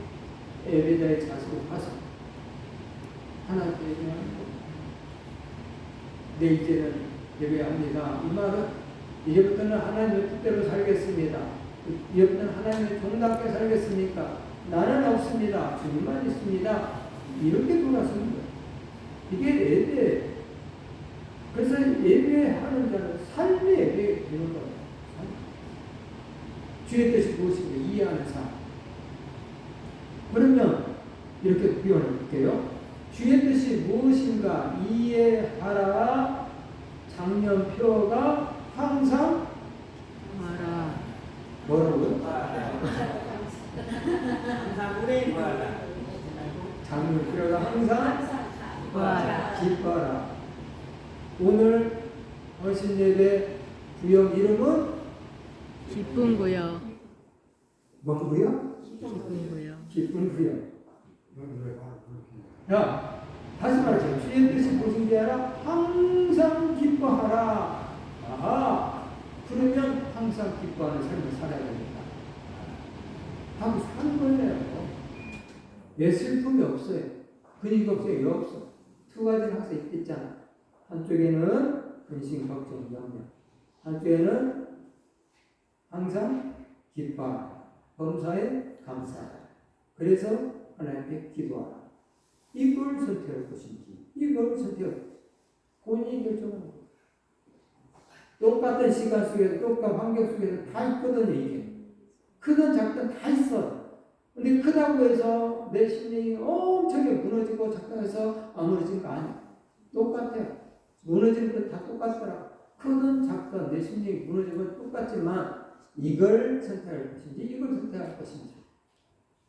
예배자의 자세로 가서 하나님께 예배하는 겁니다. 네, 이제는 예배합니다. 이 말은 이제부터는 하나님의 뜻대로 살겠습니다. 이제부터는 하나님의 종답게 살겠습니까? 나는 없습니다. 주님만 있습니다. 이렇게 돌아서는 거예요. 이게 예배예요. 그래서 예배하는 자는 삶의 예배가 되는 거예요. 주의 뜻이 무엇인가 이해하는 삶. 그러면 이렇게 표현해 볼게요. 주의 뜻이 무엇인가 이해하라. 장년표가 항상 알아. 뭐라고요? 항상 오래 구하라. 장년표가 항상 구하라. 기뻐하라. 오늘 헌신 예배 구역 이름은 기쁜 구역. 뭔 구역? 기쁜 구역. 기쁜 구역. 야, 다시 말할게요. 주의 뜻이 무슨 게 아니라 항상 기뻐하라. 아하, 그러면 항상 기뻐하는 삶을 살아야 됩니다. 하고 사는 거예요. 내 슬픔이 없어요. 근육 없어요. 여 없어. 두 가지는 항상 있잖아. 한쪽에는 근심, 걱정, 염려. 한쪽에는 항상 기뻐하라. 범사에 감사하라. 그래서 하나님께 기도하라. 이걸 선택할 것인지, 이걸 선택할 것인지 본인이 결정하는 거예요. 똑같은 시간 속에서 똑같은 환경 속에서 다 있거든요. 이게 크든 작든 다 있어. 근데 크다고 해서 내 심령이 엄청나게 무너지고 작다고 해서 안 무너진 거 아니야. 똑같아요. 무너지는 건 다 똑같더라. 크든 작든 내 심령이 무너진 건 똑같지만 이걸 선택할 것인지 이걸 선택할 것인지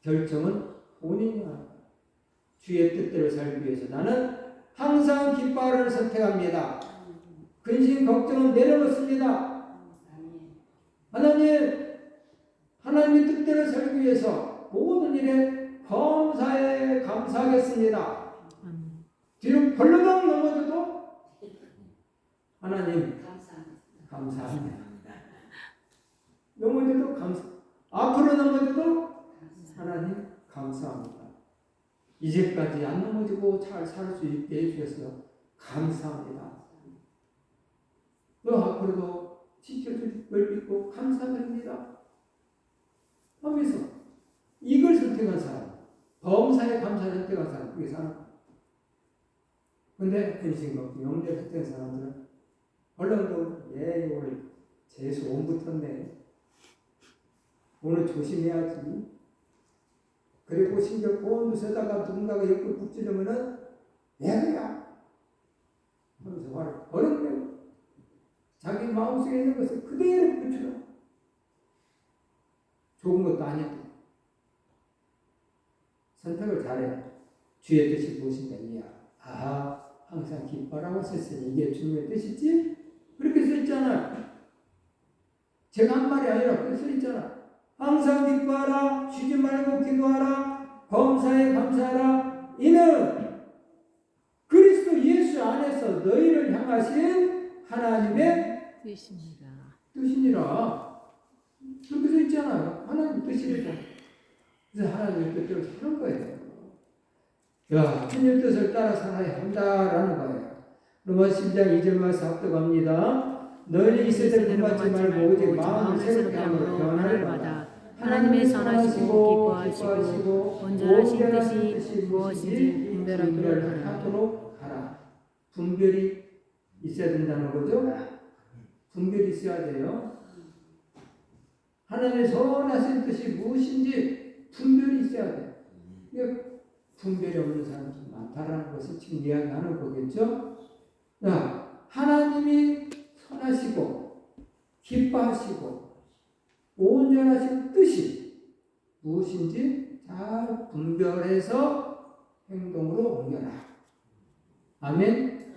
결정은 본인이 하는 거야. 주의 뜻대로 살기 위해서 나는 항상 기뻐하를 선택합니다. 근심 걱정은 내려놓습니다. 하나님의 뜻대로 살기 위해서 모든 일에 범사에 감사하겠습니다. 뒤로 벌러덩 넘어져도 하나님 감사합니다. 넘어져도 감사. 앞으로 넘어져도 하나님 감사합니다. 이제까지 안 넘어지고 잘 살 수 있게 해주셔서 감사합니다. 또 앞으로도 지켜줄 걸 믿고 감사드립니다. 하면서 이걸 선택한 사람, 범사에 감사를 선택한 사람, 그게 사람. 근데 근심 걱정, 영대 선택한 사람들은 얼른도 오늘 재수 온 붙었네. 오늘 조심해야지. 그리고 심지어 보온도 쓰다가 누군가가 옆을 붙이려면은 왜 그래야? 하면서 화를 어렵네요. 자기 마음속에 있는 것을 그대로 붙여라. 좋은 것도 아니야. 선택을 잘해. 주의 뜻이 무엇인가 이해야. 항상 기뻐라고 썼으니 이게 주님의 뜻이지? 그렇게 써있잖아. 제가 한 말이 아니라 그렇게 써있잖아. 항상 기뻐하라. 쉬지 말고 기도하라. 범사에 감사하라. 이는 그리스도 예수 안에서 너희를 향하신 하나님의 뜻이니라. 그렇게 써있잖아요. 하나님 뜻이래잖아. 그래서 하나님의 뜻대로 사는 거예요. 하나님 뜻을 따라 살아야 한다라는 거예요. 로마서 10장 2절 말씀 합독합니다. 너희는 이 세대를 본받지 말고 오직 마음을 새롭게 함으로 변화를 받아 하나님의 선하시고 기뻐하시고 온전하신 뜻이 무엇인지 분별하도록 하라. 분별이 있어야 된다는 거죠. 분별이 있어야 돼요. 하나님의 선하신 뜻이 무엇인지 분별이 있어야 돼요. 분별이 없는 사람이 많다라는 것을 지금 이야기하는 거겠죠. 하나님이 선하시고 기뻐하시고 온전하신 뜻이 무엇인지 잘 분별해서 행동으로 옮겨라. 아멘.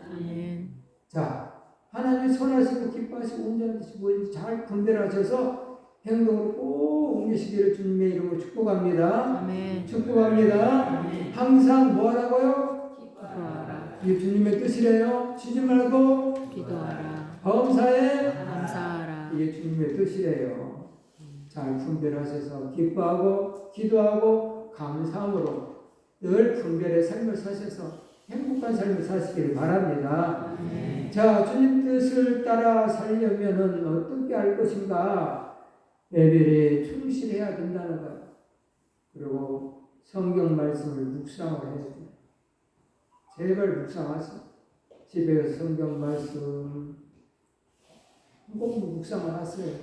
하나님이 선하시고 기뻐하시고 온전한 뜻이 무엇인지 잘 분별하셔서 행동으로 꼭 옮기시기를 주님의 이름으로 축복합니다. 아멘. 축복합니다. 아멘. 항상 뭐하라고요? 기뻐하라. 이게 주님의 뜻이래요. 쉬지 말고 기도하라. 범사에 감사하라. 이게 주님의 뜻이래요. 잘 분별하셔서 기뻐하고 기도하고 감사함으로 늘 분별의 삶을 사셔서 행복한 삶을 사시기를 바랍니다. 주님 뜻을 따라 살려면은 어떻게 할 것인가? 예배에 충실해야 된다는 거예요. 그리고 성경 말씀을 묵상을 해야 돼요. 제발 묵상하세요. 집에서 성경 말씀 꼭 묵상을 하세요.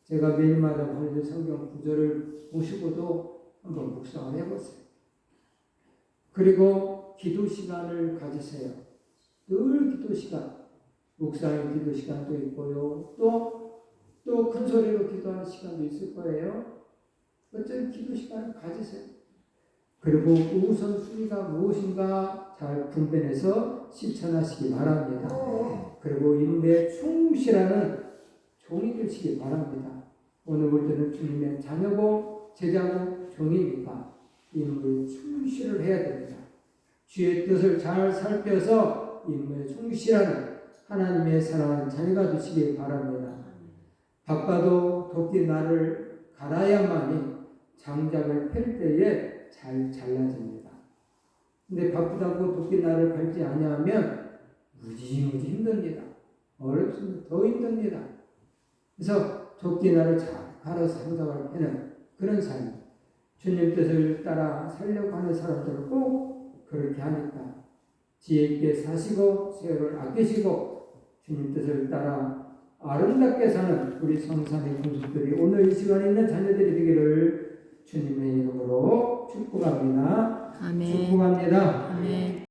제가 매일마다 보내는 성경 구절을 보시고도 한번 묵상을 해보세요. 그리고 기도 시간을 가지세요. 늘 기도 시간, 묵상의 기도 시간도 있고요. 또 큰 소리로 기도하는 시간도 있을 거예요. 어쨌든 기도 시간을 가지세요. 그리고 우선순위가 무엇인가 잘 분별해서 실천하시기 바랍니다. 그리고 인내에 충실하는 종이 되시기 바랍니다. 오늘부터는 주님의 자녀고 제자고 종이니까 임무에 충실을 해야 됩니다. 주의 뜻을 잘 살펴서 임무에 충실하는 하나님의 사랑하는 자녀가 되시기 바랍니다. 바빠도 도끼 날을 갈아야만이 장작을 펼 때에 잘 잘라집니다. 근데 바쁘다고 도끼 날을 갈지 아니하면 무지무지 힘듭니다. 어렵습니다. 더 힘듭니다. 그래서 도끼 날을 잘 갈아서 장작을 패는 그런 삶. 주님 뜻을 따라 살려고 하는 사람들은 꼭 그렇게 하니까 지혜 있게 사시고 세월을 아끼시고 주님 뜻을 따라 아름답게 사는 우리 성산의 공주들이 오늘 이 시간에 있는 자녀들이 되기를 주님의 이름으로 축복합니다. 아멘. 축복합니다.